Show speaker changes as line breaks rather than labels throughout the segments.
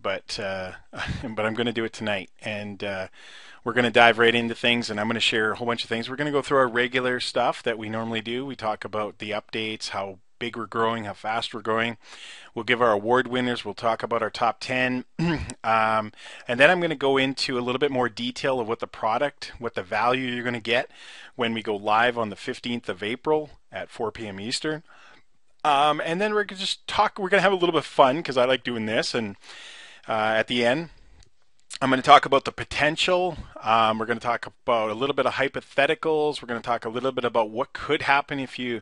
but I'm going to do it tonight, and we're going to dive right into things, and I'm going to share a whole bunch of things. We're going to go through our regular stuff that we normally do. We talk about the updates, how big we're growing, how fast we're growing. We'll give our award winners. We'll talk about our top 10. And then I'm going to go into a little bit more detail of what the product, what the value you're going to get when we go live on the 15th of April at 4 p.m. Eastern. And then we're going to just talk. We're going to have a little bit of fun because I like doing this. And at the end, I'm going to talk about the potential. We're going to talk about a little bit of hypotheticals. We're going to talk a little bit about what could happen if you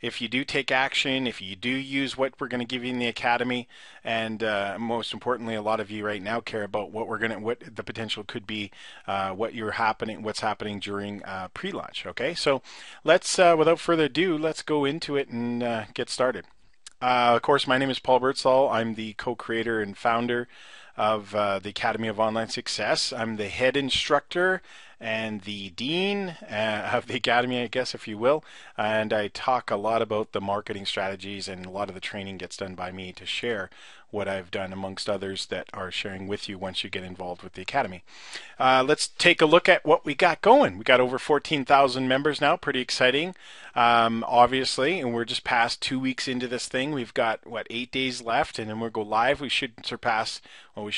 do take action, if you do use what we're going to give you in the academy, and most importantly, a lot of you right now care about what the potential could be, what's happening during pre-launch. Okay, so let's without further ado, let's go into it and get started. Of course, my name is Paul Birdsall. I'm the co-creator and founder of the Academy of Online Success. I'm the head instructor and the dean of the academy, I guess, if you will, and I talk a lot about the marketing strategies, and a lot of the training gets done by me to share what I've done amongst others that are sharing with you once you get involved with the academy. Let's take a look at what we got going. We got over 14,000 members now, pretty exciting, obviously, and we're just past 2 weeks into this thing. We've got 8 days left, and then we'll go live. We should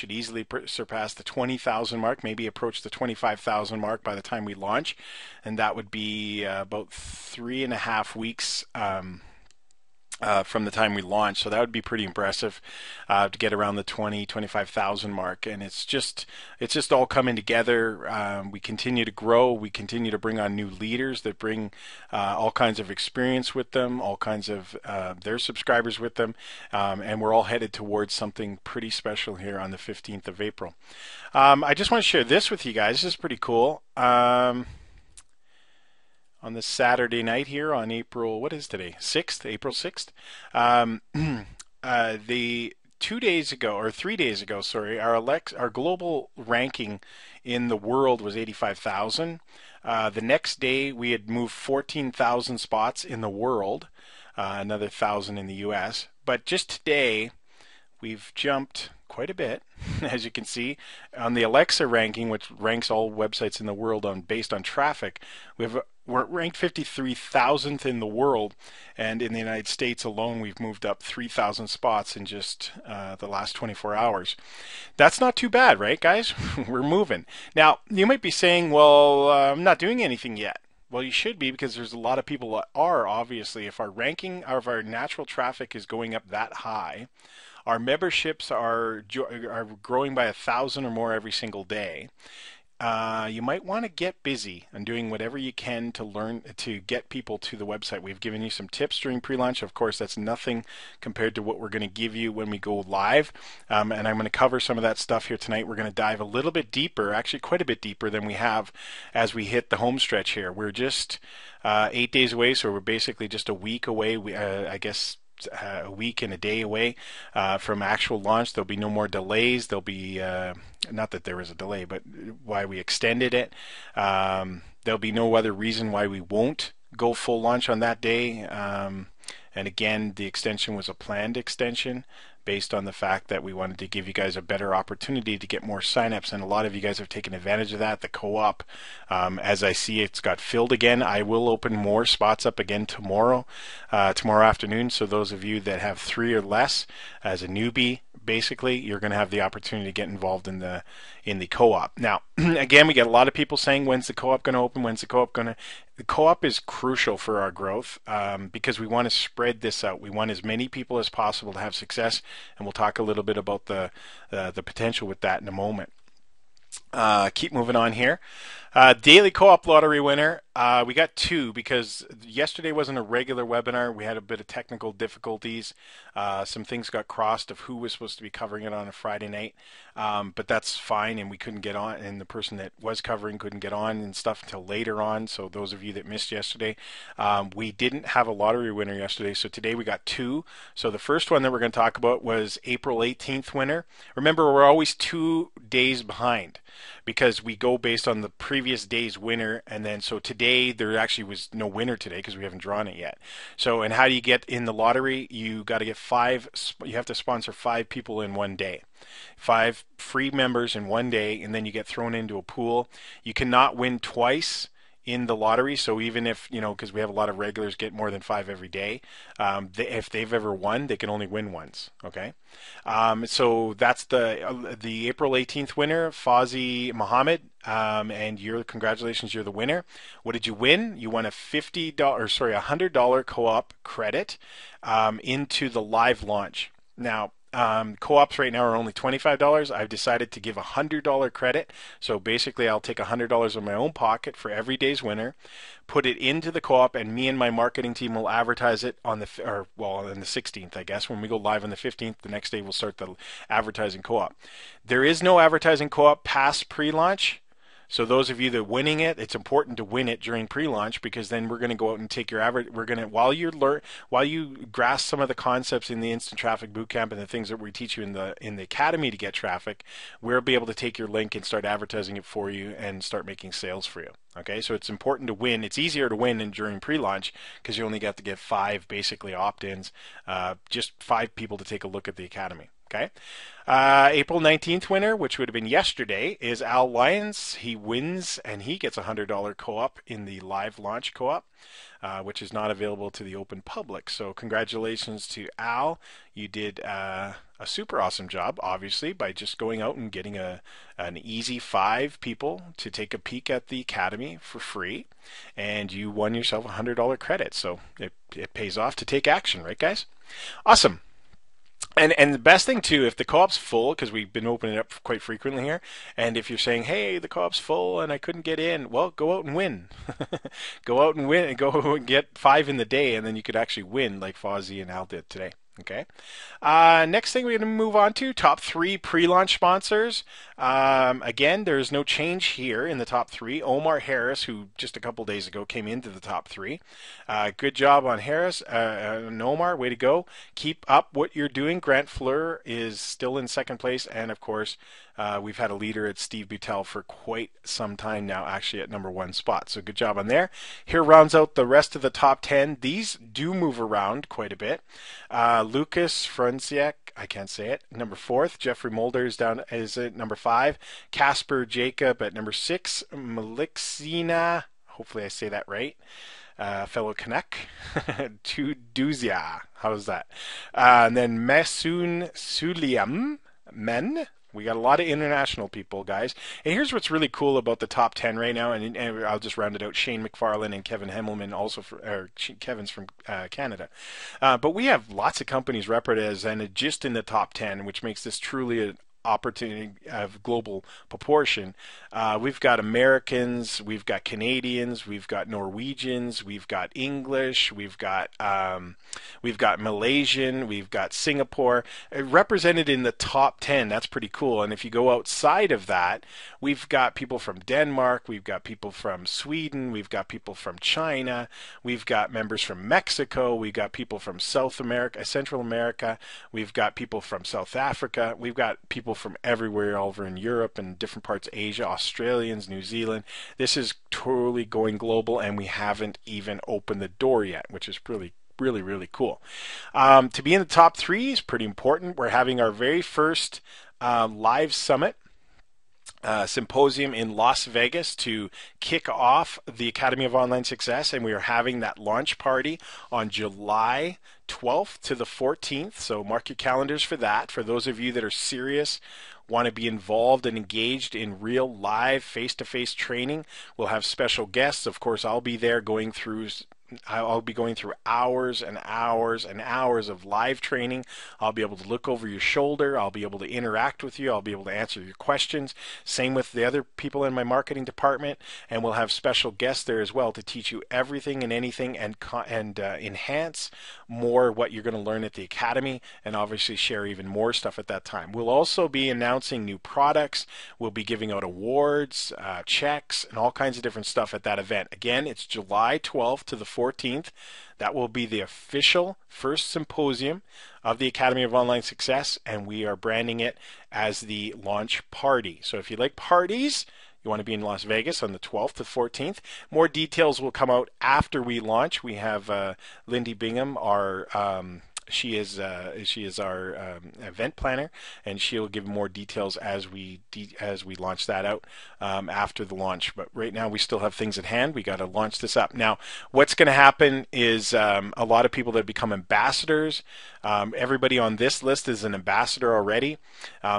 easily surpass the 20,000 mark, maybe approach the 25,000 mark by the time we launch, and that would be about 3.5 weeks from the time we launch. So that would be pretty impressive to get around the 25,000 mark. And it's just all coming together. We continue to grow. We continue to bring on new leaders that bring all kinds of experience with them, all kinds of their subscribers with them. And we're all headed towards something pretty special here on the 15th of April. I just want to share this with you guys. This is pretty cool. On this Saturday night here on April, what is today? 6th, April 6th. The 3 days ago, sorry, our global ranking in the world was 85,000. The next day we had moved 14,000 spots in the world, another 1,000 in the US. But just today we've jumped quite a bit, as you can see on the Alexa ranking, which ranks all websites in the world based on traffic. We're ranked 53,000th in the world, and in the United States alone, we've moved up 3,000 spots in just the last 24 hours. That's not too bad, right, guys? We're moving. Now, you might be saying, well, I'm not doing anything yet. Well, you should be, because there's a lot of people that are, obviously. If our ranking of our natural traffic is going up that high, our memberships are growing by 1,000 or more every single day. You might want to get busy and doing whatever you can to learn to get people to the website. We've given you some tips during pre-launch. Of course, that's nothing compared to what we're going to give you when we go live. And I'm going to cover some of that stuff here tonight. We're going to dive a little bit deeper, actually quite a bit deeper than we have as we hit the home stretch here. We're just 8 days away, so we're basically just a week away. I guess a week and a day away from actual launch. There'll be no more delays. There'll be not that there was a delay, but why we extended it. There'll be no other reason why we won't go full launch on that day. And again, the extension was a planned extension based on the fact that we wanted to give you guys a better opportunity to get more signups, and a lot of you guys have taken advantage of that. The co-op, as I see it's got filled again. I will open more spots up again tomorrow afternoon. So those of you that have 3 or less as a newbie, basically you're going to have the opportunity to get involved in the co-op. Now, again, we get a lot of people saying, when's the co-op going to open? When's the co-op going to? The co-op is crucial for our growth because we want to spread this out. We want as many people as possible to have success, and we'll talk a little bit about the potential with that in a moment. Keep moving on here. Daily co-op lottery winner. We got 2 because yesterday wasn't a regular webinar. We had a bit of technical difficulties. Some things got crossed of who was supposed to be covering it on a Friday night. But that's fine, and we couldn't get on, and the person that was covering couldn't get on and stuff until later on. So those of you that missed yesterday, we didn't have a lottery winner yesterday. So today we got 2. So the first one that we're going to talk about was April 18th winner. Remember, we're always 2 days behind because we go based on the previous day's winner, and then so today there actually was no winner today because we haven't drawn it yet. So, and how do you get in the lottery? You got to get you have to sponsor 5 people in one day. 5 free members in one day, and then you get thrown into a pool. You cannot win twice in the lottery. So even if, because we have a lot of regulars get more than 5 every day, if they've ever won, they can only win once. Okay. So that's the April 18th winner, Fauzi Mohammed. And congratulations, you're the winner. What did you win? You won a $100 co-op credit, into the live launch. Now, co-ops right now are only $25. I've decided to give a $100 credit. So basically I'll take $100 of my own pocket for every day's winner, put it into the co-op, and me and my marketing team will advertise it on the 16th, I guess. When we go live on the 15th, the next day we'll start the advertising co-op. There is no advertising co-op past pre-launch. So those of you that are winning it, it's important to win it during pre-launch, because then we're going to go out and take your average. We're going to, while you grasp some of the concepts in the Instant Traffic Bootcamp and the things that we teach you in the academy to get traffic, we'll be able to take your link and start advertising it for you and start making sales for you. Okay, so it's important to win. It's easier to win during pre-launch because you only got to get 5 basically opt-ins, just 5 people to take a look at the academy. Okay. April 19th winner, which would have been yesterday, is Al Lyons. He wins and he gets a $100 co-op in the live launch co-op, which is not available to the open public. So congratulations to Al. You did a super awesome job, obviously, by just going out and getting an easy 5 people to take a peek at the academy for free, and you won yourself a $100 credit. So it pays off to take action, right, guys? Awesome. And the best thing too, if the co-op's full, because we've been opening it up quite frequently here, and if you're saying, hey, the co-op's full and I couldn't get in, well, go out and win. Go out and win, and go and get 5 in the day, and then you could actually win like Fauzi and Al did today. Okay. Next thing we're going to move on to top 3 pre-launch sponsors. Again, there's no change here in the top 3. Omar Harris, who just a couple days ago came into the top 3. Good job on Harris and Omar. Way to go. Keep up what you're doing. Grant Fleur is still in 2nd place, and of course, we've had a leader at Steve Beutel for quite some time now, actually at number 1 spot. So good job on there. Here rounds out the rest of the top 10. These do move around quite a bit. Lucas Franziak, I can't say it, number 4th. Jeffrey Mulder is at number 5. Casper Jacob at number 6. Melixina, hopefully I say that right, fellow Canuck, to Duzia. How's that? And then Mesoon Suliam Men. We got a lot of international people, guys. And here's what's really cool about the top 10 right now, and I'll just round it out. Shane McFarlane and Kevin Hemmelman, Kevin's from Canada. But we have lots of companies represented just in the top 10, which makes this truly an opportunity of global proportion. We've got Americans, we've got Canadians, we've got Norwegians, we've got English, we've got Malaysian, we've got Singapore represented in the top 10. That's pretty cool. And if you go outside of that, we've got people from Denmark, we've got people from Sweden, we've got people from China, we've got members from Mexico, we've got people from South America, Central America, we've got people from South Africa, we've got people from everywhere over in Europe and different parts of Asia, Australians, New Zealand. This is totally going global, and we haven't even opened the door yet, which is really, really cool. To be in the top 3 is pretty important. We're having our very first live summit symposium in Las Vegas to kick off the Academy of Online Success, and we are having that launch party on July 12th to the 14th. So mark your calendars for that. For those of you that are serious, want to be involved and engaged in real live face-to-face training, we'll have special guests. Of course, I'll be there I'll be going through hours and hours and hours of live training. I'll be able to look over your shoulder. I'll be able to interact with you. I'll be able to answer your questions. Same with the other people in my marketing department. And we'll have special guests there as well to teach you everything and anything and enhance more what you're going to learn at the Academy, and obviously share even more stuff at that time. We'll also be announcing new products. We'll be giving out awards, checks, and all kinds of different stuff at that event. Again, it's July 12th to the 14th. That will be the official first symposium of the Academy of Online Success, and we are branding it as the launch party. So if you like parties, You want to be in Las Vegas on the 12th to 14th. More details will come out after we launch. We have Lindy Bingham, our she is our event planner, and she'll give more details as we launch that out after the launch. But right now we still have things at hand. We got to launch this up. Now, what's going to happen is a lot of people that become ambassadors. Everybody on this list is an ambassador already.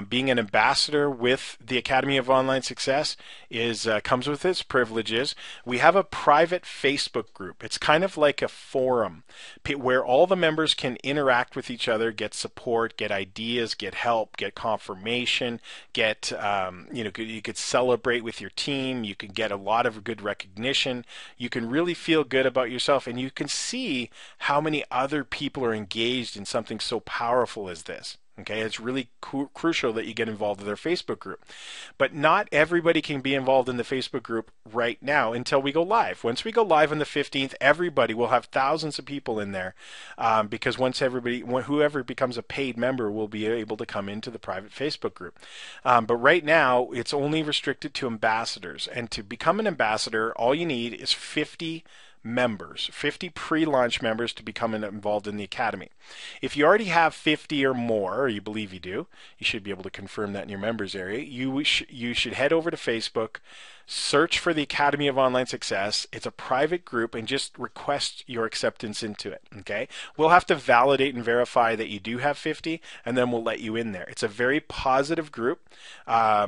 Being an ambassador with the Academy of Online Success is comes with its privileges. We have a private Facebook group. It's kind of like a forum where all the members can interact with each other, get support, get ideas, get help, get confirmation, get you could celebrate with your team. You can get a lot of good recognition. You can really feel good about yourself, and you can see how many other people are engaged in something so powerful as this. Okay, it's really crucial that you get involved with our Facebook group. But not everybody can be involved in the Facebook group right now until we go live. Once we go live on the 15th, everybody will have thousands of people in there because once whoever becomes a paid member will be able to come into the private Facebook group. But right now, it's only restricted to ambassadors. And to become an ambassador, all you need is 50 members, 50 pre-launch members to become involved in the Academy. If you already have 50 or more, or you believe you do, you should be able to confirm that in your members area. You should head over to Facebook, search for the Academy of Online Success. It's a private group, and just request your acceptance into it. Okay, we'll have to validate and verify that you do have 50, and then we'll let you in there. It's a very positive group. I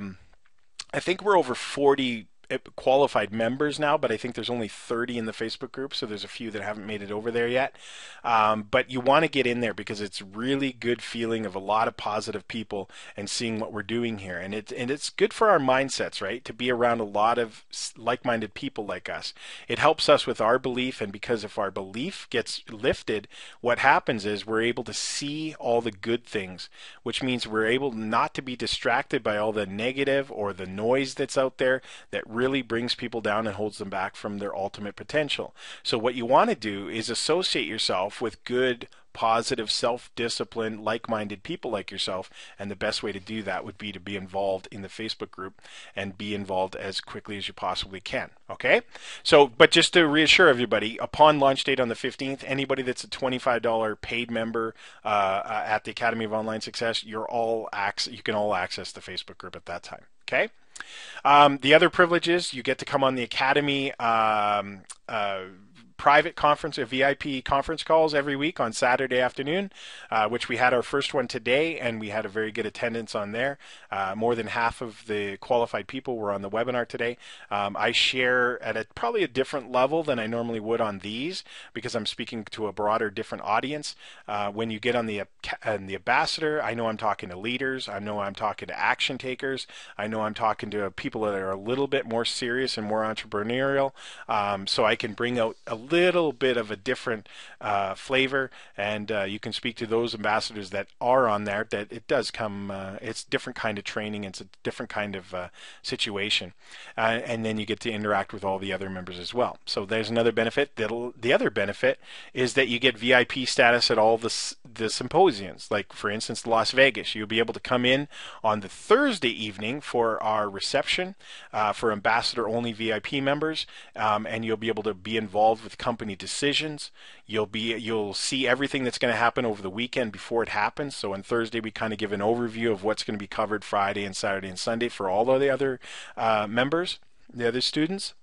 think we're over 40 qualified members now, but I think there's only 30 in the Facebook group, so there's a few that haven't made it over there yet. But you want to get in there because it's really good feeling of a lot of positive people and seeing what we're doing here, and it's good for our mindsets, right? To be around a lot of like-minded people like us. It helps us with our belief, and because if our belief gets lifted, what happens is we're able to see all the good things, which means we're able not to be distracted by all the negative or the noise that's out there that really brings people down and holds them back from their ultimate potential. So what you want to do is associate yourself with good, positive, self-disciplined, like-minded people like yourself, and the best way to do that would be to be involved in the Facebook group and be involved as quickly as you possibly can. Okay? So, but just to reassure everybody, upon launch date on the 15th, anybody that's a $25 paid member at the Academy of Online Success, you can all access the Facebook group at that time. Okay? The other privileges, you get to come on the Academy private conference or VIP conference calls every week on Saturday afternoon, which we had our first one today, and we had a very good attendance on there. More than half of the qualified people were on the webinar today. I share at probably a different level than I normally would on these because I'm speaking to a broader, different audience. When you get on the ambassador, I know I'm talking to leaders. I know I'm talking to action takers. I know I'm talking to people that are a little bit more serious and more entrepreneurial. So I can bring out a little bit of a different flavor, and you can speak to those ambassadors that are on there. That it does come, it's different kind of training, it's a different kind of situation, and then you get to interact with all the other members as well. So there's another benefit. The other benefit is that you get VIP status at all the symposiums. Like for instance, Las Vegas, you'll be able to come in on the Thursday evening for our reception for ambassador-only VIP members, and you'll be able to be involved with company decisions. You'll see everything that's going to happen over the weekend before it happens. So on Thursday we kind of give an overview of what's going to be covered Friday and Saturday and Sunday for all of the other members, the other students.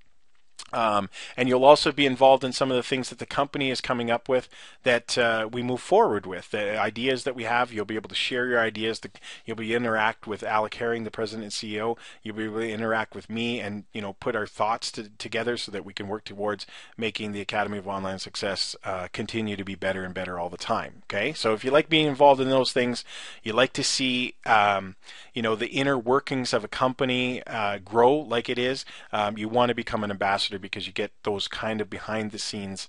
And you'll also be involved in some of the things that the company is coming up with that we move forward with. The ideas that we have, you'll be able to share your ideas. You'll be interact with Alec Herring, the president and CEO. You'll be able to interact with me and put our thoughts together so that we can work towards making the Academy of Online Success continue to be better and better all the time. Okay, so if you like being involved in those things, you like to see the inner workings of a company grow like it is, you want to become an ambassador because you get those kind of behind the scenes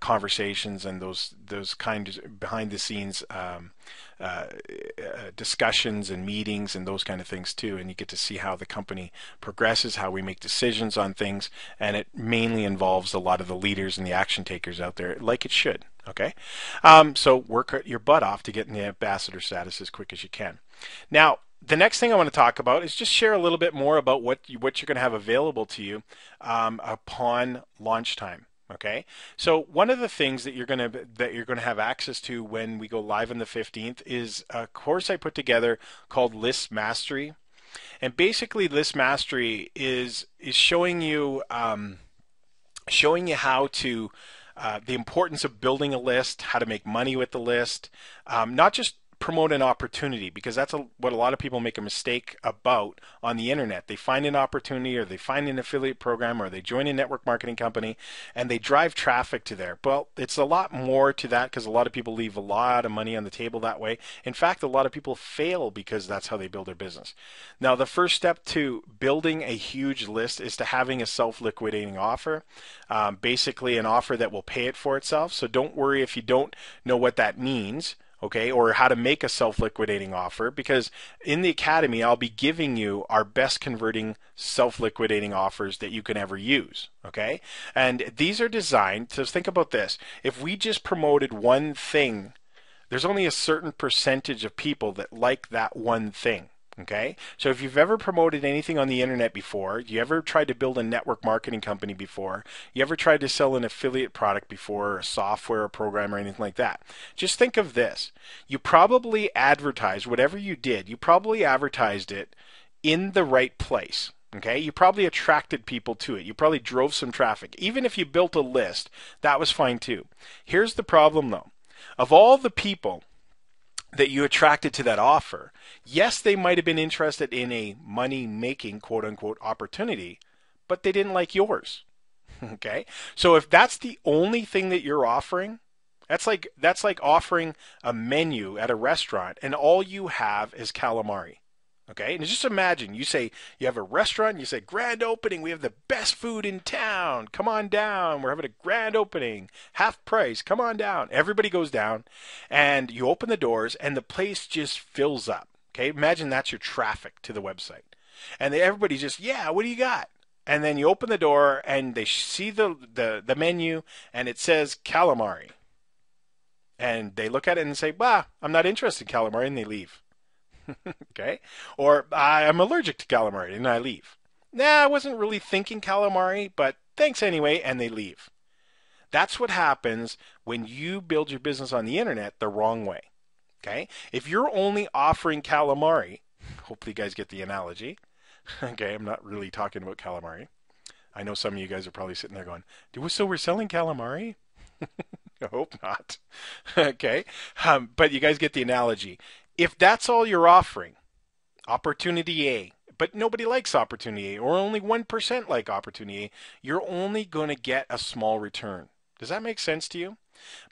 conversations and those kind of behind the scenes discussions and meetings and those kind of things too, and you get to see how the company progresses, how we make decisions on things, and it mainly involves a lot of the leaders and the action takers out there, like it should. Okay, so work your butt off to get in the ambassador status as quick as you can. Now, the next thing I want to talk about is just share a little bit more about what you're going to have available to you upon launch time. Okay, so one of the things that you're gonna have access to when we go live on the 15th is a course I put together called List Mastery, and basically List Mastery is showing you how to the importance of building a list, how to make money with the list, not just promote an opportunity, because that's what a lot of people make a mistake about on the internet. They find an opportunity, or they find an affiliate program, or they join a network marketing company, and they drive traffic to there. Well, it's a lot more to that, because a lot of people leave a lot of money on the table that way. In fact, a lot of people fail because that's how they build their business. Now, the first step to building a huge list is to having a self-liquidating offer, basically an offer that will pay it for itself. So don't worry if you don't know what that means, okay, or how to make a self-liquidating offer, because in the academy I'll be giving you our best converting self-liquidating offers that you can ever use, okay? And these are designed to, think about this, if we just promoted one thing, there's only a certain percentage of people that like that one thing. Okay, so if you've ever promoted anything on the internet before, you ever tried to build a network marketing company before, you ever tried to sell an affiliate product before, or software, or program, or anything like that, just think of this. You probably advertised whatever you did, you probably advertised it in the right place. Okay, you probably attracted people to it. You probably drove some traffic. Even if you built a list, that was fine too. Here's the problem though. Of all the people that you attracted to that offer, yes, they might have been interested in a money making quote unquote opportunity, but they didn't like yours. Okay? So if that's the only thing that you're offering, that's like offering a menu at a restaurant and all you have is calamari. Okay, and just imagine you say you have a restaurant, you say grand opening, we have the best food in town, come on down, we're having a grand opening, half price, come on down. Everybody goes down and you open the doors and the place just fills up. Okay, imagine that's your traffic to the website. And everybody just, yeah, what do you got? And then you open the door and they see the menu and it says calamari. And they look at it and say, bah, I'm not interested in calamari, and they leave. Okay? Or I'm allergic to calamari and I leave. Nah, I wasn't really thinking calamari, but thanks anyway, and they leave. That's what happens when you build your business on the internet the wrong way. Okay? If you're only offering calamari, hopefully you guys get the analogy. Okay, I'm not really talking about calamari. I know some of you guys are probably sitting there going, so we're selling calamari? I hope not. Okay? But you guys get the analogy. If that's all you're offering, opportunity A, but nobody likes opportunity A, or only 1% like opportunity A, you're only going to get a small return. Does that make sense to you?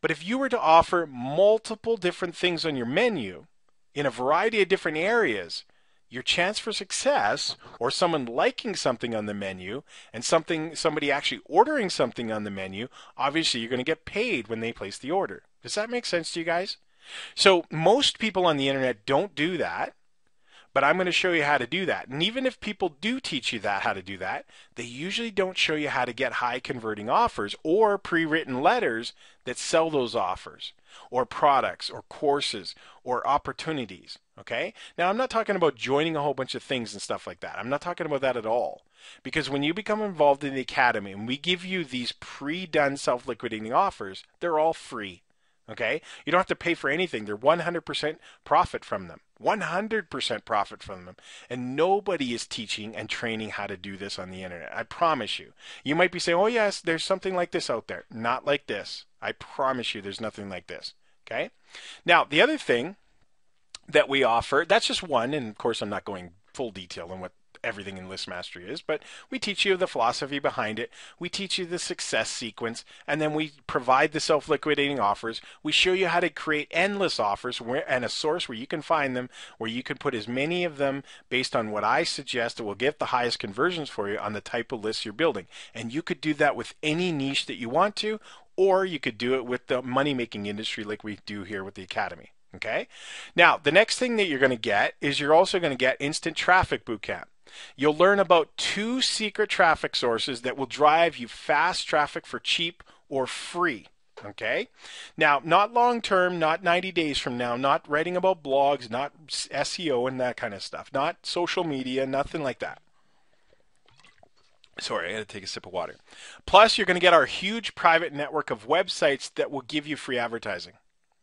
But if you were to offer multiple different things on your menu in a variety of different areas, your chance for success, or someone liking something on the menu and somebody actually ordering something on the menu, obviously you're going to get paid when they place the order. Does that make sense to you guys? So most people on the internet don't do that, but I'm going to show you how to do that. And even if people do teach you how to do that, they usually don't show you how to get high converting offers or pre-written letters that sell those offers, or products, or courses, or opportunities. Okay? Now, I'm not talking about joining a whole bunch of things and stuff like that. I'm not talking about that at all. Because when you become involved in the academy and we give you these pre-done self-liquidating offers, they're all free. Okay? You don't have to pay for anything. They're 100% profit from them. 100% profit from them. And nobody is teaching and training how to do this on the internet. I promise you. You might be saying, oh yes, there's something like this out there. Not like this. I promise you there's nothing like this. Okay? Now, the other thing that we offer, that's just one, and of course I'm not going full detail on what everything in List Mastery is, but we teach you the philosophy behind it. We teach you the success sequence, and then we provide the self-liquidating offers. We show you how to create endless offers and a source where you can find them, where you can put as many of them based on what I suggest that will get the highest conversions for you on the type of lists you're building. And you could do that with any niche that you want to, or you could do it with the money-making industry like we do here with the Academy. Okay? Now, the next thing that you're going to get is you're also going to get Instant Traffic Bootcamp. You'll learn about 2 secret traffic sources that will drive you fast traffic for cheap or free. Okay? Now, not long term, not 90 days from now, not writing about blogs, not SEO and that kind of stuff, not social media, nothing like that. Sorry, I got to take a sip of water. Plus, you're going to get our huge private network of websites that will give you free advertising.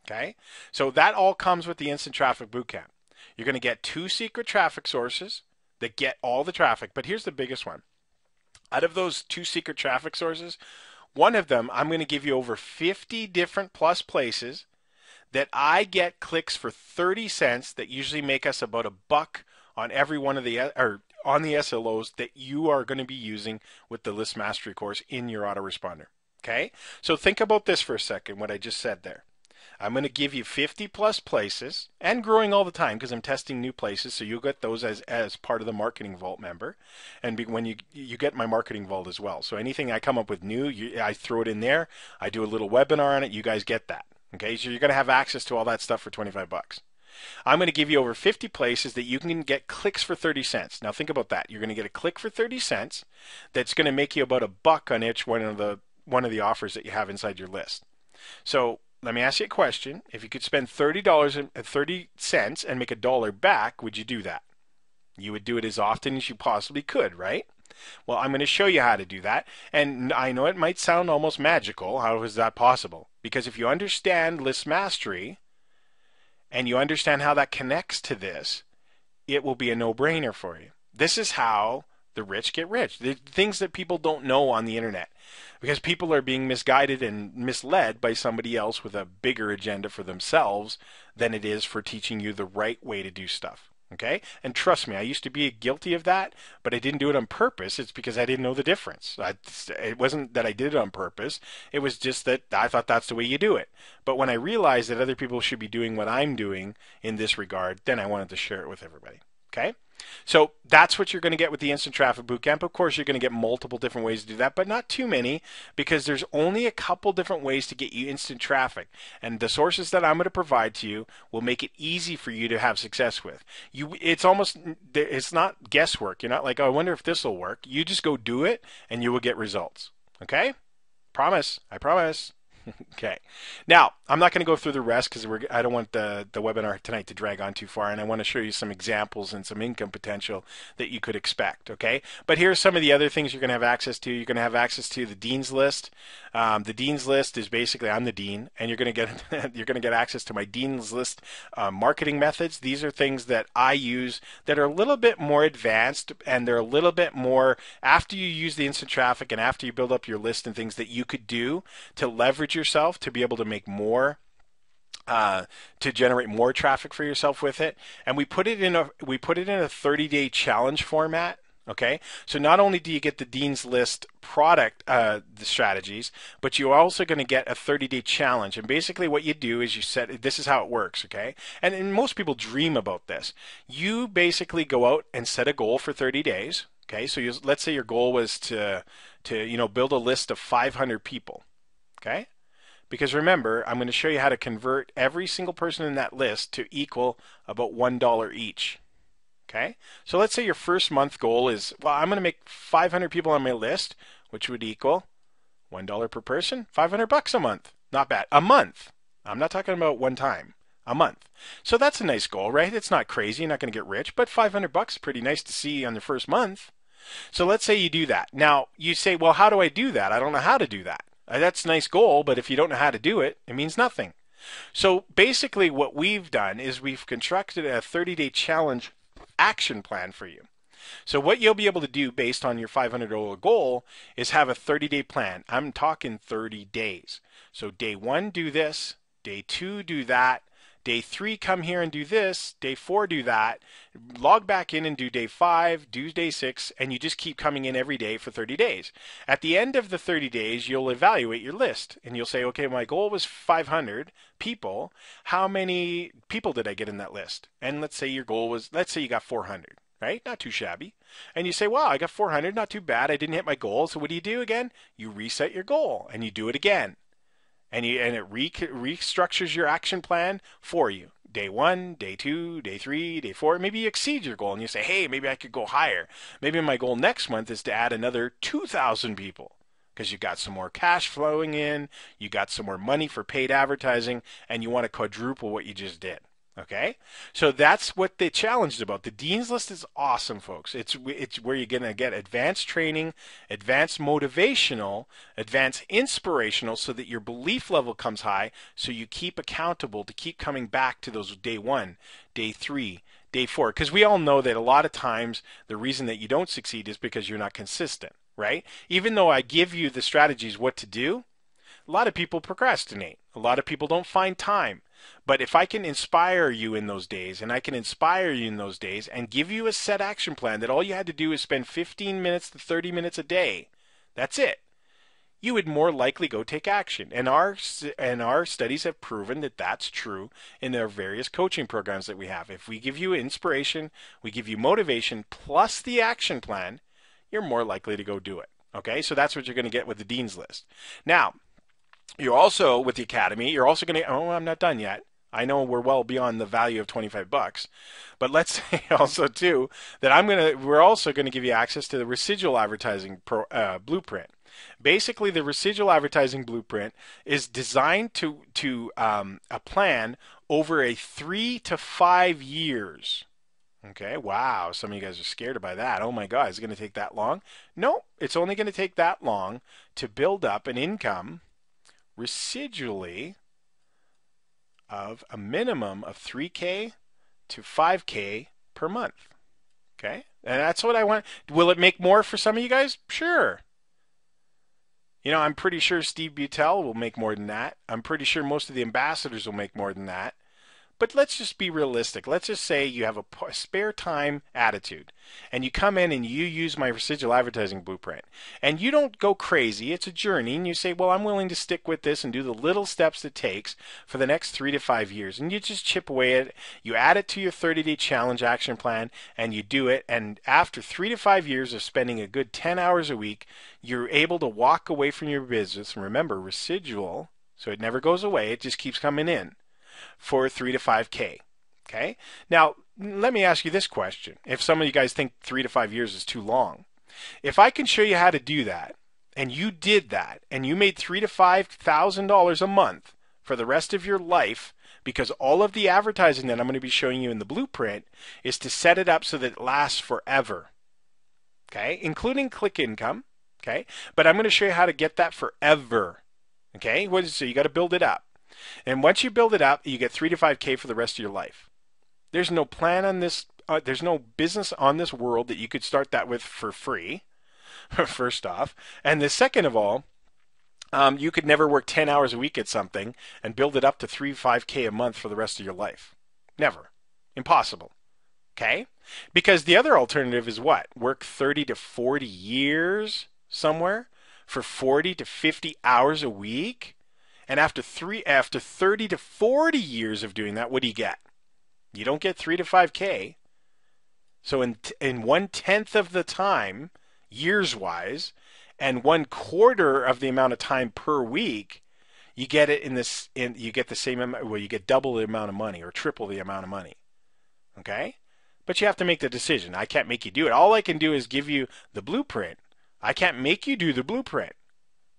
Okay? So that all comes with the Instant Traffic Bootcamp. You're going to get 2 secret traffic sources that get all the traffic. But here's the biggest one. Out of those 2 secret traffic sources, one of them, I'm going to give you over 50 different plus places that I get clicks for 30 cents that usually make us about $1 on every one of the or on the SLOs that you are going to be using with the List Mastery course in your autoresponder. Okay? So think about this for a second, what I just said there. I'm going to give you 50 plus places and growing all the time because I'm testing new places. So you'll get those as part of the Marketing Vault member. And when you get my Marketing Vault as well. So anything I come up with new, I throw it in there. I do a little webinar on it. You guys get that. Okay, so you're going to have access to all that stuff for 25 bucks. I'm going to give you over 50 places that you can get clicks for 30 cents. Now think about that. You're going to get a click for 30 cents that's going to make you about $1 on each one of the offers that you have inside your list. So let me ask you a question. If you could spend $30 and 30 cents and make $1 back, would you do that? You would do it as often as you possibly could, right? Well, I'm going to show you how to do that. And I know it might sound almost magical. How is that possible? Because if you understand List Mastery and you understand how that connects to this, it will be a no-brainer for you. This is how the rich get rich. The things that people don't know on the internet. Because people are being misguided and misled by somebody else with a bigger agenda for themselves than it is for teaching you the right way to do stuff. Okay? And trust me, I used to be guilty of that, but I didn't do it on purpose. It's because I didn't know the difference. It wasn't that I did it on purpose. It was just that I thought that's the way you do it. But when I realized that other people should be doing what I'm doing in this regard, then I wanted to share it with everybody. Okay? So that's what you're going to get with the Instant Traffic Bootcamp. Of course, you're going to get multiple different ways to do that, but not too many because there's only a couple different ways to get you instant traffic. And the sources that I'm going to provide to you will make it easy for you to have success with. It's not guesswork. You're not like, oh, I wonder if this will work. You just go do it and you will get results. Okay? Promise. I promise. Okay. Now, I'm not going to go through the rest because I don't want the webinar tonight to drag on too far, and I want to show you some examples and some income potential that you could expect, okay? But here's some of the other things you're going to have access to. You're going to have access to the Dean's List. The Dean's List is basically, I'm the Dean, and you're going to get access to my Dean's List marketing methods. These are things that I use that are a little bit more advanced, and they're a little bit more, after you use the instant traffic and after you build up your list and things that you could do to leverage yourself to be able to make more, to generate more traffic for yourself with it. And we put it in a 30-day challenge format. Okay, so not only do you get the Dean's List product, the strategies, but you're also going to get a 30-day challenge. And basically what you do is this is how it works, okay? And most people dream about this. You basically go out and set a goal for 30 days. Okay, so let's say your goal was to build a list of 500 people. Okay? Because remember, I'm going to show you how to convert every single person in that list to equal about $1 each. Okay? So let's say your first month goal is, well, I'm going to make 500 people on my list, which would equal $1 per person, $500 a month. Not bad. A month. I'm not talking about one time. A month. So that's a nice goal, right? It's not crazy. You're not going to get rich, but $500 is pretty nice to see on the first month. So let's say you do that. Now, you say, well, how do I do that? I don't know how to do that. That's a nice goal, but if you don't know how to do it, it means nothing. So basically what we've done is we've constructed a 30-day challenge action plan for you. So what you'll be able to do based on your $500 goal is have a 30-day plan. I'm talking 30 days. So day 1, do this. Day 2, do that. Day 3, come here and do this. Day 4, do that. Log back in and do day 5, do day 6, and you just keep coming in every day for 30 days. At the end of the 30 days, you'll evaluate your list, and you'll say, okay, my goal was 500 people. How many people did I get in that list? And let's say your goal was, let's say you got 400. Right? Not too shabby. And you say, wow, I got 400, not too bad. I didn't hit my goal. So what do you do again? You reset your goal, and you do it again. And it restructures your action plan for you. Day 1, day 2, day 3, day 4. Maybe you exceed your goal and you say, hey, maybe I could go higher. Maybe my goal next month is to add another 2,000 people. because you got some more cash flowing in, you got some more money for paid advertising, and you want to quadruple what you just did. Okay, so that's what the challenge is about. The Dean's List is awesome, folks. It's where you're gonna get advanced training, advanced motivational, advanced inspirational, so that your belief level comes high, so you keep accountable to keep coming back to those day 1, day 3, day 4. Because we all know that a lot of times the reason that you don't succeed is because you're not consistent, right? Even though I give you the strategies what to do, a lot of people procrastinate. A lot of people don't find time. But if I can inspire you in those days, and I can inspire you in those days, and give you a set action plan that all you had to do is spend 15 minutes to 30 minutes a day, that's it, you would more likely go take action. And our studies have proven that that's true in our various coaching programs that we have. If we give you inspiration, we give you motivation, plus the action plan, you're more likely to go do it. Okay, so that's what you're going to get with the Dean's List. Now, you're also, with the Academy, you're also going to, oh, I'm not done yet. I know we're well beyond the value of $25, but let's say also too that we're also going to give you access to the residual advertising blueprint. Basically, the residual advertising blueprint is designed to a plan over a 3 to 5 years. Okay, wow, some of you guys are scared about that. Oh my God, is it going to take that long? No, it's only going to take that long to build up an income residually of a minimum of 3K to 5K per month. Okay, and that's what I want. Will it make more for some of you guys? Sure. You know, I'm pretty sure Steve Beutel will make more than that. I'm pretty sure most of the ambassadors will make more than that. But let's just be realistic. Let's just say you have a spare time attitude and you come in and you use my residual advertising blueprint and you don't go crazy. It's a journey and you say, well, I'm willing to stick with this and do the little steps it takes for the next 3 to 5 years. And you just chip away at it. You add it to your 30-day challenge action plan and you do it. And after 3 to 5 years of spending a good 10 hours a week, you're able to walk away from your business. And remember, residual, so it never goes away. It just keeps coming in. For 3 to 5K. Okay? Now, let me ask you this question. If some of you guys think 3 to 5 years is too long, if I can show you how to do that, and you did that, and you made $3,000 to $5,000 a month for the rest of your life, because all of the advertising that I'm going to be showing you in the blueprint is to set it up so that it lasts forever. Okay? Including click income. Okay? But I'm going to show you how to get that forever. Okay? So you got to build it up. And once you build it up, you get 3 to 5K for the rest of your life. There's no plan on this. There's no business on this world that you could start that with for free, first off. And the second of all, you could never work 10 hours a week at something and build it up to 3 to 5K a month for the rest of your life. Never. Impossible. Okay? Because the other alternative is what? Work 30 to 40 years somewhere for 40 to 50 hours a week? And after 30 to 40 years of doing that, what do you get? You don't get 3 to 5K. So in 1/10 of the time, years-wise, and 1/4 of the amount of time per week, you get it you get the same amount. Well, you get double the amount of money or triple the amount of money. Okay, but you have to make the decision. I can't make you do it. All I can do is give you the blueprint. I can't make you do the blueprint.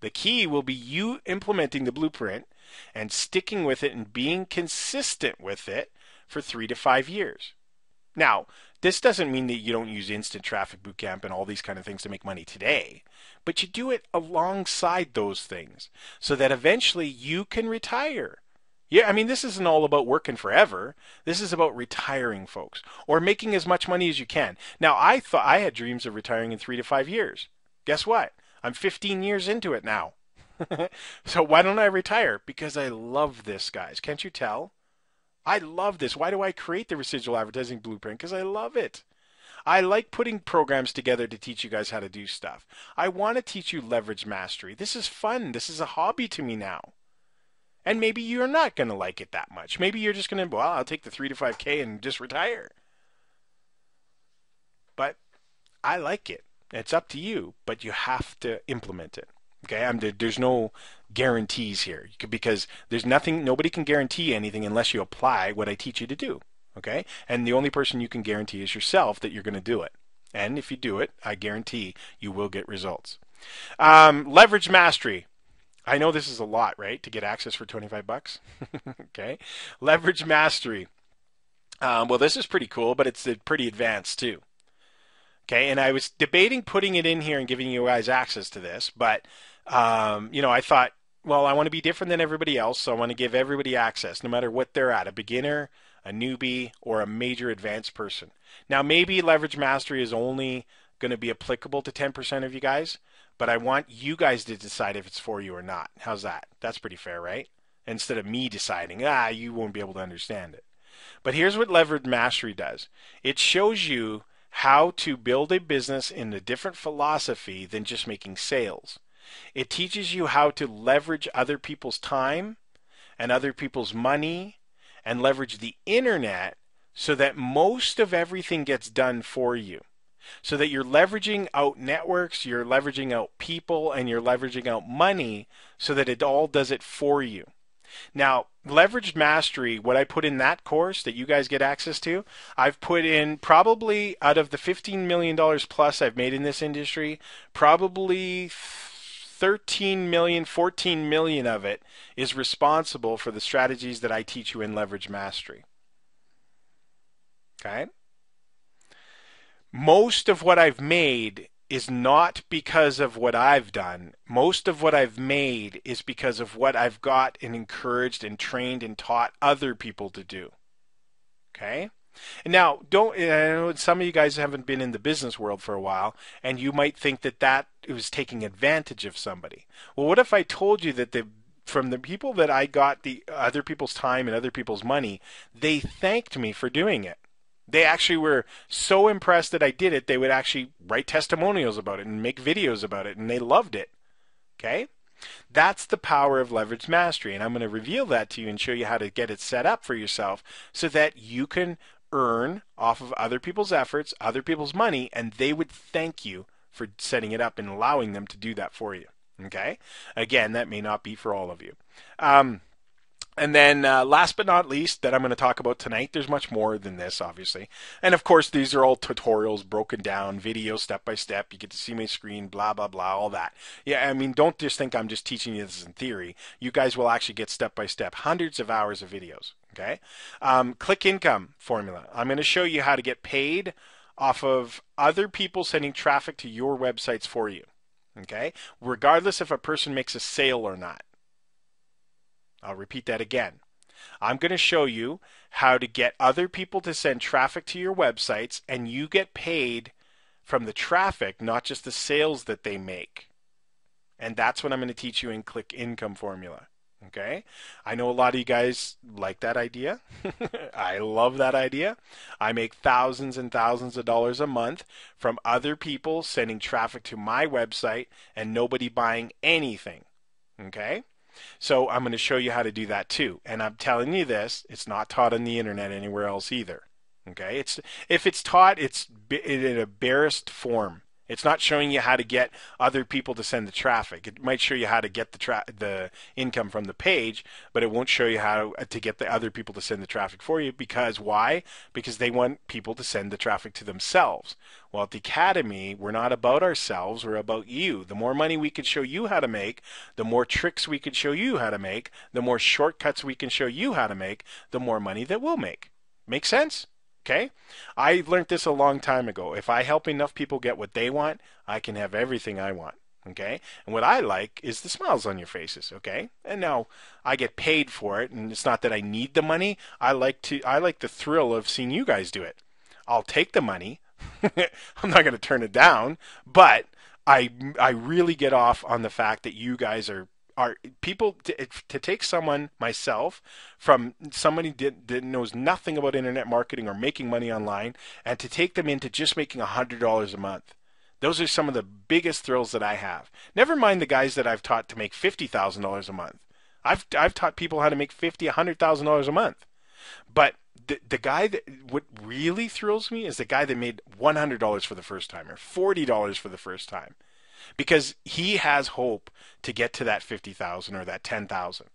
The key will be you implementing the blueprint and sticking with it and being consistent with it for 3 to 5 years. Now, this doesn't mean that you don't use Instant Traffic Bootcamp and all these kind of things to make money today, but you do it alongside those things so that eventually you can retire. Yeah, I mean, this isn't all about working forever. This is about retiring, folks, or making as much money as you can. Now, I thought I had dreams of retiring in 3 to 5 years. Guess what? I'm 15 years into it now. So why don't I retire? Because I love this, guys. Can't you tell? I love this. Why do I create the residual advertising blueprint? Because I love it. I like putting programs together to teach you guys how to do stuff. I want to teach you leverage mastery. This is fun. This is a hobby to me now. And maybe you're not going to like it that much. Maybe you're just going to, well, I'll take the 3 to 5K and just retire. But I like it. It's up to you, but you have to implement it. Okay, there's no guarantees here because there's nothing. Nobody can guarantee anything unless you apply what I teach you to do. Okay, and the only person you can guarantee is yourself that you're going to do it. And if you do it, I guarantee you will get results. Leverage mastery. I know this is a lot, right? To get access for 25 bucks. Okay. Leverage mastery. Well, this is pretty cool, but it's pretty advanced too. Okay. And I was debating putting it in here and giving you guys access to this, but, I thought, well, I want to be different than everybody else, so I want to give everybody access, no matter what they're at, a beginner, a newbie, or a major advanced person. Now, maybe leverage mastery is only going to be applicable to 10% of you guys, but I want you guys to decide if it's for you or not. How's that? That's pretty fair, right? Instead of me deciding, you won't be able to understand it. But here's what leverage mastery does. It shows you how to build a business in a different philosophy than just making sales. It teaches you how to leverage other people's time and other people's money and leverage the internet so that most of everything gets done for you. So that you're leveraging out networks, you're leveraging out people, and you're leveraging out money so that it all does it for you. Now, Leveraged Mastery, what I put in that course that you guys get access to, I've put in probably out of the $15 million plus I've made in this industry, probably 13 million, 14 million of it is responsible for the strategies that I teach you in Leverage Mastery. Okay? Most of what I've made is not because of what I've done. Most of what I've made is because of what I've got and encouraged and trained and taught other people to do. Okay? And now, I know some of you guys haven't been in the business world for a while, and you might think that it was taking advantage of somebody. Well, what if I told you that from the people that I got the other people's time and other people's money, they thanked me for doing it. They actually were so impressed that I did it, they would actually write testimonials about it and make videos about it, and they loved it. Okay? That's the power of leverage mastery, and I'm going to reveal that to you and show you how to get it set up for yourself so that you can earn off of other people's efforts, other people's money, and they would thank you for setting it up and allowing them to do that for you. Okay? Again, that may not be for all of you. And then last but not least that I'm going to talk about tonight, there's much more than this, obviously. And of course, these are all tutorials broken down, video step by step. You get to see my screen, blah, blah, blah, all that. Yeah, I mean, don't just think I'm just teaching you this in theory. You guys will actually get step by step, hundreds of hours of videos. Okay? Click income formula. I'm going to show you how to get paid off of other people sending traffic to your websites for you. Okay? Regardless if a person makes a sale or not. I'll repeat that again. I'm going to show you how to get other people to send traffic to your websites, and you get paid from the traffic, not just the sales that they make. And that's what I'm going to teach you in Click Income Formula. Okay? I know a lot of you guys like that idea. I love that idea. I make thousands and thousands of dollars a month from other people sending traffic to my website and nobody buying anything. Okay? So I'm going to show you how to do that too. And I'm telling you this, it's not taught on the internet anywhere else either. Okay? If it's taught, it's in a barest form. It's not showing you how to get other people to send the traffic. It might show you how to get the income from the page, but it won't show you how to get the other people to send the traffic for you. Because why? Because they want people to send the traffic to themselves. Well, at the Academy, we're not about ourselves, we're about you. The more money we can show you how to make, the more tricks we can show you how to make, the more shortcuts we can show you how to make, the more money that we'll make. Make sense? Okay? I learned this a long time ago. If I help enough people get what they want, I can have everything I want. Okay? And what I like is the smiles on your faces. Okay? And now I get paid for it, and it's not that I need the money. I like the thrill of seeing you guys do it. I'll take the money. I'm not going to turn it down, but I really get off on the fact that you guys are people to take someone, myself, from somebody that knows nothing about internet marketing or making money online, and to take them into just making $100 a month. Those are some of the biggest thrills that I have. Never mind the guys that I've taught to make $50,000 a month. I've taught people how to make $50,000, $100,000 a month. But the guy that what really thrills me is the guy that made $100 for the first time or $40 for the first time. Because he has hope to get to that 50,000 or that 10,000.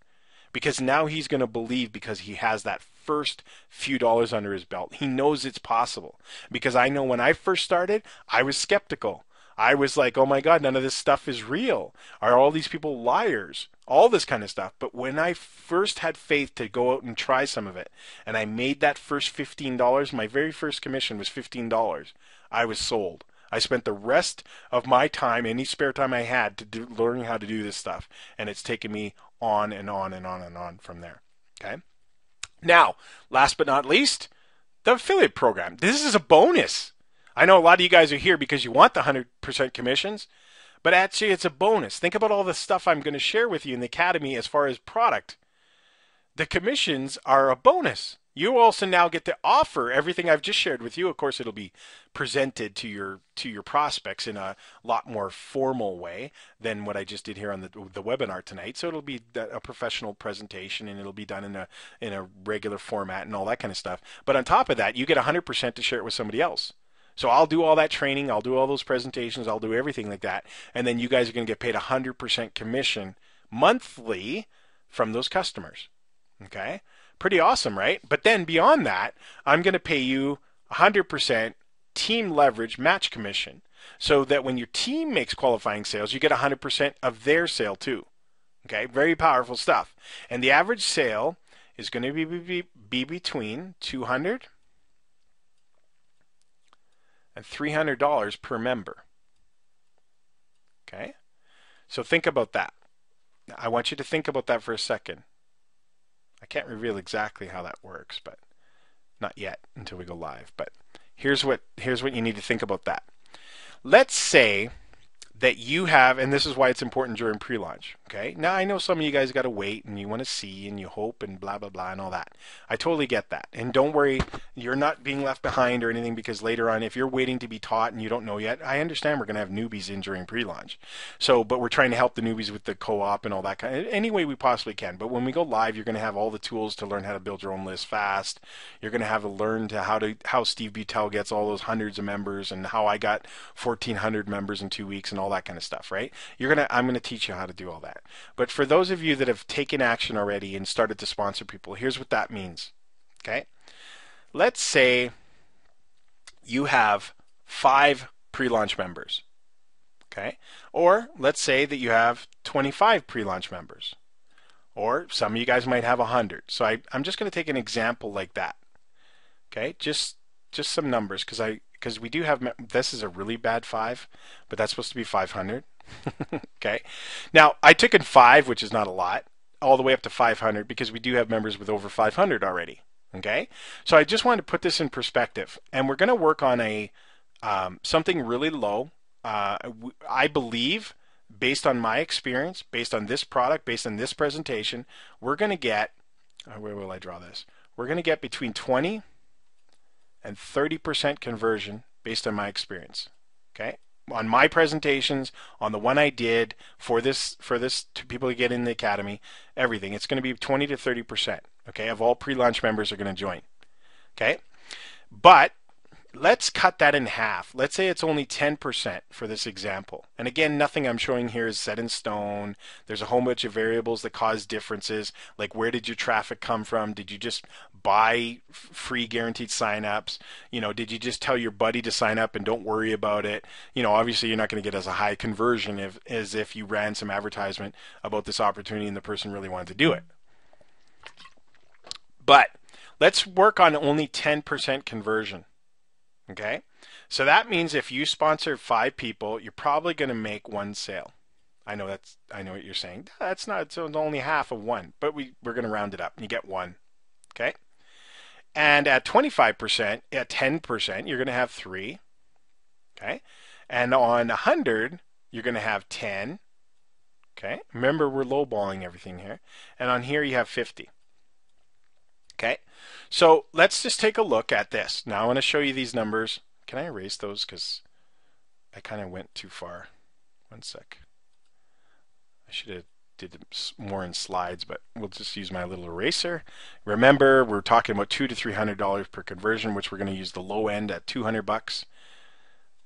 Because now he's going to believe because he has that first few dollars under his belt. He knows it's possible. Because I know when I first started, I was skeptical. I was like, oh my God, none of this stuff is real. Are all these people liars? All this kind of stuff. But when I first had faith to go out and try some of it, and I made that first $15, my very first commission was $15. I was sold. I spent the rest of my time, any spare time I had, learning how to do this stuff. And it's taken me on and on and on and on from there. Okay. Now, last but not least, the affiliate program. This is a bonus. I know a lot of you guys are here because you want the 100% commissions, but actually it's a bonus. Think about all the stuff I'm going to share with you in the Academy as far as product. The commissions are a bonus. You also now get to offer everything I've just shared with you. Of course, it'll be presented to your prospects in a lot more formal way than what I just did here on the webinar tonight. So it'll be a professional presentation, and it'll be done in a regular format and all that kind of stuff. But on top of that, you get 100% to share it with somebody else. So I'll do all that training, I'll do all those presentations, I'll do everything like that, and then you guys are going to get paid 100% commission monthly from those customers. Okay? Pretty awesome, right? But then beyond that, I'm going to pay you 100% team leverage match commission, so that when your team makes qualifying sales, you get 100% of their sale too. Okay? Very powerful stuff. And the average sale is going to be between $200 and $300 per member. Okay? So think about that. I want you to think about that for a second. I can't reveal exactly how that works, but not yet until we go live. But here's what you need to think about that. Let's say that you have, and this is why it's important during pre-launch. Okay? Now I know some of you guys got to wait and you want to see and you hope and blah blah blah and all that. I totally get that. And don't worry, you're not being left behind or anything, because later on, if you're waiting to be taught and you don't know yet, I understand we're going to have newbies in during pre-launch. So, but we're trying to help the newbies with the co-op and all that kind of, any way we possibly can. But when we go live, you're going to have all the tools to learn how to build your own list fast. You're going to have to learn how Steve Buttel gets all those hundreds of members, and how I got 1,400 members in 2 weeks and all that kind of stuff, right? I'm going to teach you how to do all that. But for those of you that have taken action already and started to sponsor people, here's what that means. Okay? Let's say you have 5 pre-launch members. Okay? Or let's say that you have 25 pre-launch members. Or some of you guys might have 100. So I'm just going to take an example like that. Okay? Just some numbers, because we do have, this is a really bad 5, but that's supposed to be 500. Okay. Now I took in 5, which is not a lot, all the way up to 500, because we do have members with over 500 already. Okay. So I just wanted to put this in perspective, and we're going to work on a something really low. I believe, based on my experience, based on this product, based on this presentation, we're going to get, where will I draw this? We're going to get between 20 and 30% conversion based on my experience. Okay. On my presentations, on the one I did for this to people to get in the Academy, everything, it's going to be 20 to 30%. Okay, of all pre-launch members are going to join. Okay, but let's cut that in half. Let's say it's only 10% for this example. And again, nothing I'm showing here is set in stone. There's a whole bunch of variables that cause differences, like where did your traffic come from? Did you just buy free guaranteed signups? You know, did you just tell your buddy to sign up and don't worry about it? You know, obviously you're not going to get as a high conversion as if you ran some advertisement about this opportunity and the person really wanted to do it. But let's work on only 10% conversion. Okay, so that means if you sponsor 5 people, you're probably going to make 1 sale. I know what you're saying. That's not, it's only half of 1, but we're going to round it up and you get 1. Okay, and at 25%, at 10%, you're going to have 3. Okay, and on 100, you're going to have 10. Okay, remember we're lowballing everything here, and on here you have 50. Okay, so let's just take a look at this. Now I want to show you these numbers. Can I erase those? Because I kind of went too far. One sec. I should have did more in slides, but we'll just use my little eraser. Remember, we're talking about $200 to $300 per conversion, which we're going to use the low end at $200,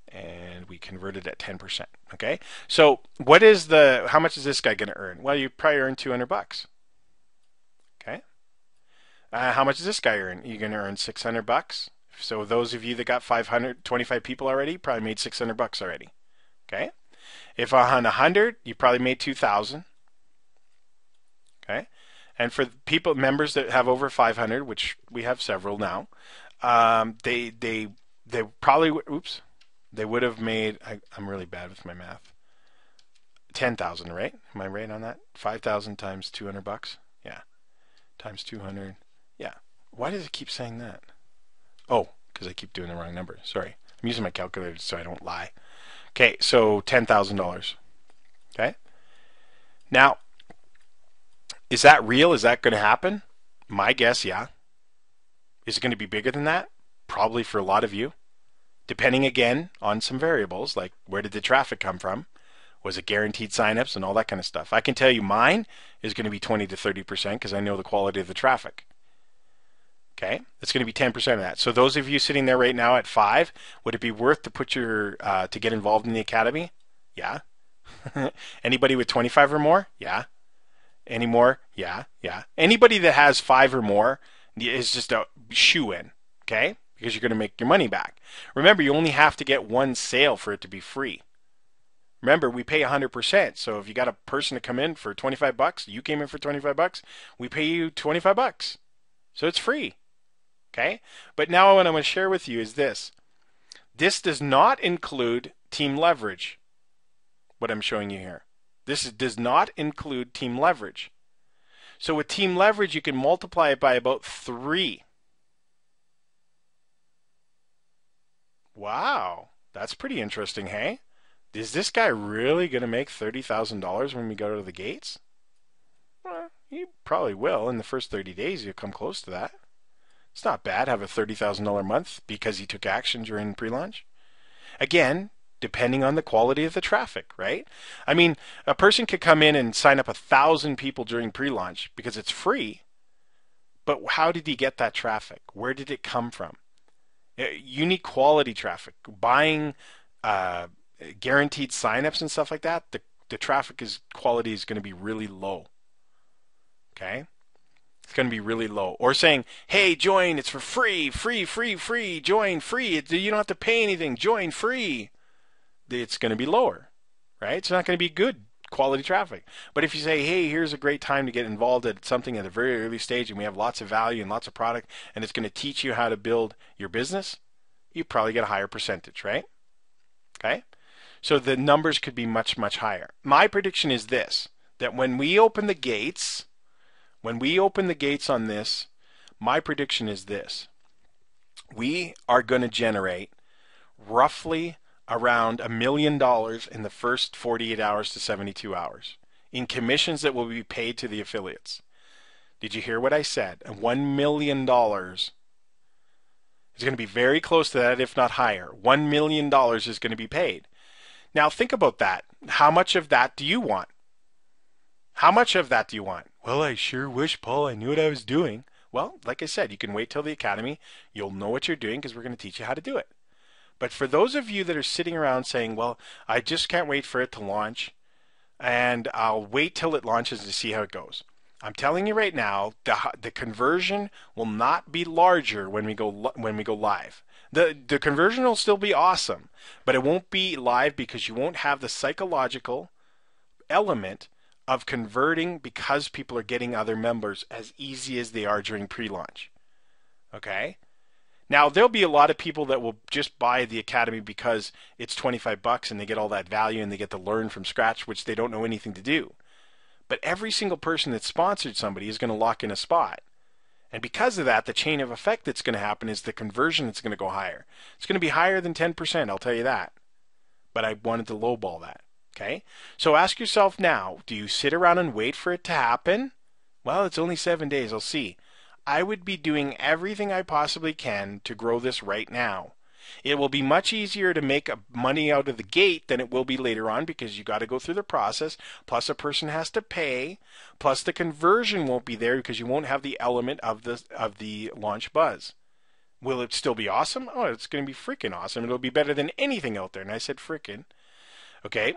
and we converted at 10%. Okay, so how much is this guy going to earn? Well, you probably earn $200. Okay. How much does this guy earn? You're going to earn $600. So those of you that got 25 people already probably made $600 already. Okay. If on 100, you probably made 2,000. Okay. And for members that have over 500, which we have several now, they probably they would have made. I'm really bad with my math. 10,000, right? Am I right on that? 5,000 times $200. Yeah, times 200. Yeah. Why does it keep saying that? Oh, because I keep doing the wrong number. Sorry. I'm using my calculator so I don't lie. Okay, so $10,000. Okay. Now, is that real? Is that going to happen? My guess, yeah. Is it going to be bigger than that? Probably for a lot of you. Depending again on some variables, like where did the traffic come from? Was it guaranteed signups and all that kind of stuff? I can tell you mine is going to be 20 to 30% because I know the quality of the traffic. Okay, it's going to be 10% of that. So those of you sitting there right now at 5, would it be worth to put your to get involved in the academy? Yeah. Anybody with 25 or more? Yeah. Any more? Yeah, yeah. Anybody that has 5 or more is just a shoe-in, okay? Because you're going to make your money back. Remember, you only have to get one sale for it to be free. Remember, we pay 100%. So if you got a person to come in for $25, you came in for $25, we pay you $25. So it's free. Okay? But now what I'm going to share with you is this. This does not include team leverage, what I'm showing you here. This does not include team leverage. So with team leverage, you can multiply it by about 3. Wow, that's pretty interesting, hey? Is this guy really going to make $30,000 when we go to the gates? Well, he probably will. In the first 30 days, he'll come close to that. It's not bad, have a $30,000 month because he took action during pre-launch. Again, depending on the quality of the traffic, right? I mean, a person could come in and sign up 1,000 people during pre-launch because it's free, but how did he get that traffic? Where did it come from? You need quality traffic. Buying guaranteed signups and stuff like that, the traffic quality is going to be really low. Okay? It's going to be really low. Or saying, hey, join, it's for free, join free. You don't have to pay anything, join free. It's going to be lower, right? It's not going to be good quality traffic. But if you say, hey, here's a great time to get involved at something at a very early stage and we have lots of value and lots of product and it's going to teach you how to build your business, you probably get a higher percentage, right? Okay? So the numbers could be much, much higher. My prediction is this, that when we open the gates on this, my prediction is this. We are going to generate roughly around $1 million in the first 48 hours to 72 hours in commissions that will be paid to the affiliates. Did you hear what I said? $1 million. It's going to be very close to that, if not higher. $1 million is going to be paid. Now think about that. How much of that do you want? How much of that do you want? Well, I sure wish, Paul, I knew what I was doing. Well, like I said, you can wait till the academy. You'll know what you're doing because we're going to teach you how to do it. But for those of you that are sitting around saying, well, I just can't wait for it to launch, and I'll wait till it launches to see how it goes. I'm telling you right now, the conversion will not be larger when we go live. The conversion will still be awesome, but it won't be live because you won't have the psychological element of converting because people are getting other members as easy as they are during pre-launch. Okay? Now, there'll be a lot of people that will just buy the academy because it's $25 and they get all that value and they get to learn from scratch, which they don't know anything to do. But every single person that sponsored somebody is going to lock in a spot. And because of that, the chain of effect that's going to happen is the conversion that's going to go higher. It's going to be higher than 10%, I'll tell you that. But I wanted to lowball that. Okay? So ask yourself now, do you sit around and wait for it to happen? Well, it's only 7 days, I'll see. I would be doing everything I possibly can to grow this right now. It will be much easier to make money out of the gate than it will be later on because you got to go through the process, plus a person has to pay, plus the conversion won't be there because you won't have the element of the launch buzz. Will it still be awesome? Oh, it's going to be freaking awesome. It'll be better than anything out there. And I said freaking, okay,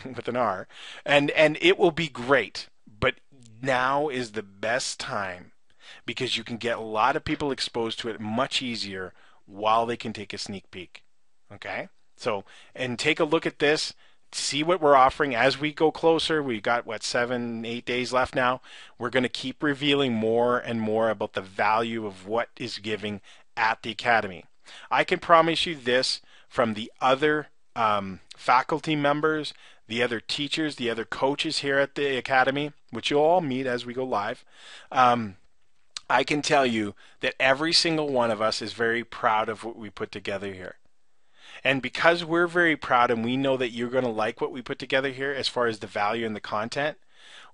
with an R. And it will be great. But now is the best time because you can get a lot of people exposed to it much easier while they can take a sneak peek. Okay? So, and take a look at this. see what we're offering as we go closer. We got, what, 7, 8 days left now. We're going to keep revealing more and more about the value of what is giving at the Academy. I can promise you this from the other faculty members, the other teachers, the other coaches here at the Academy, which you'll all meet as we go live. I can tell you that every single one of us is very proud of what we put together here. And because we're very proud and we know that you're going to like what we put together here as far as the value and the content,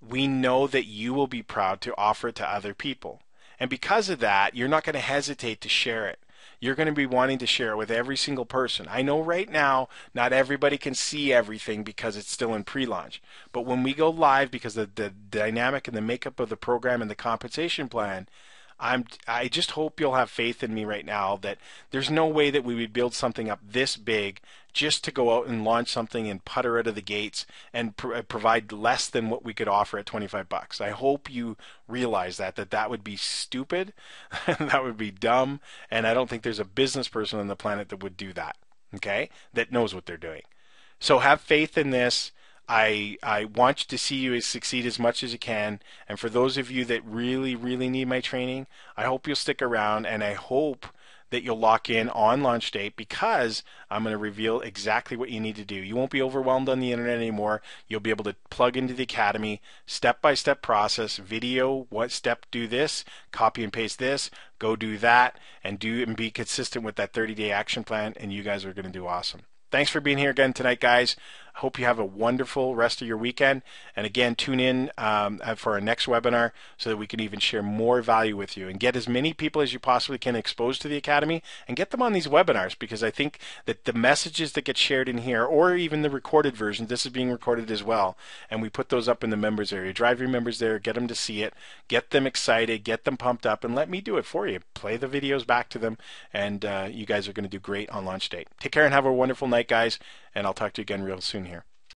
we know that you will be proud to offer it to other people. And because of that, you're not going to hesitate to share it. You're going to be wanting to share it with every single person. I know right now not everybody can see everything because it's still in pre-launch. But when we go live, because of the dynamic and the makeup of the program and the compensation plan, I just hope you'll have faith in me right now that there's no way that we would build something up this big just to go out and launch something and putter out of the gates and provide less than what we could offer at $25. I hope you realize that would be stupid, that would be dumb, and I don't think there's a business person on the planet that would do that, okay, that knows what they're doing. So have faith in this. I want to see you succeed as much as you can. And for those of you that really, really need my training, I hope you'll stick around, and I hope that you'll lock in on launch date, because I'm going to reveal exactly what you need to do. You won't be overwhelmed on the internet anymore. You'll be able to plug into the Academy, step-by-step process, video, what step do this, copy and paste this, go do that, and be consistent with that 30-day action plan, and you guys are going to do awesome. Thanks for being here again tonight, guys. I hope you have a wonderful rest of your weekend. And again, tune in for our next webinar so that we can even share more value with you and get as many people as you possibly can exposed to the Academy and get them on these webinars, because I think that the messages that get shared in here, or even the recorded version, this is being recorded as well, and we put those up in the members area. Drive your members there, get them to see it, get them excited, get them pumped up, and let me do it for you. Play the videos back to them, and you guys are going to do great on launch date. Take care and have a wonderful night, guys, and I'll talk to you again real soon here.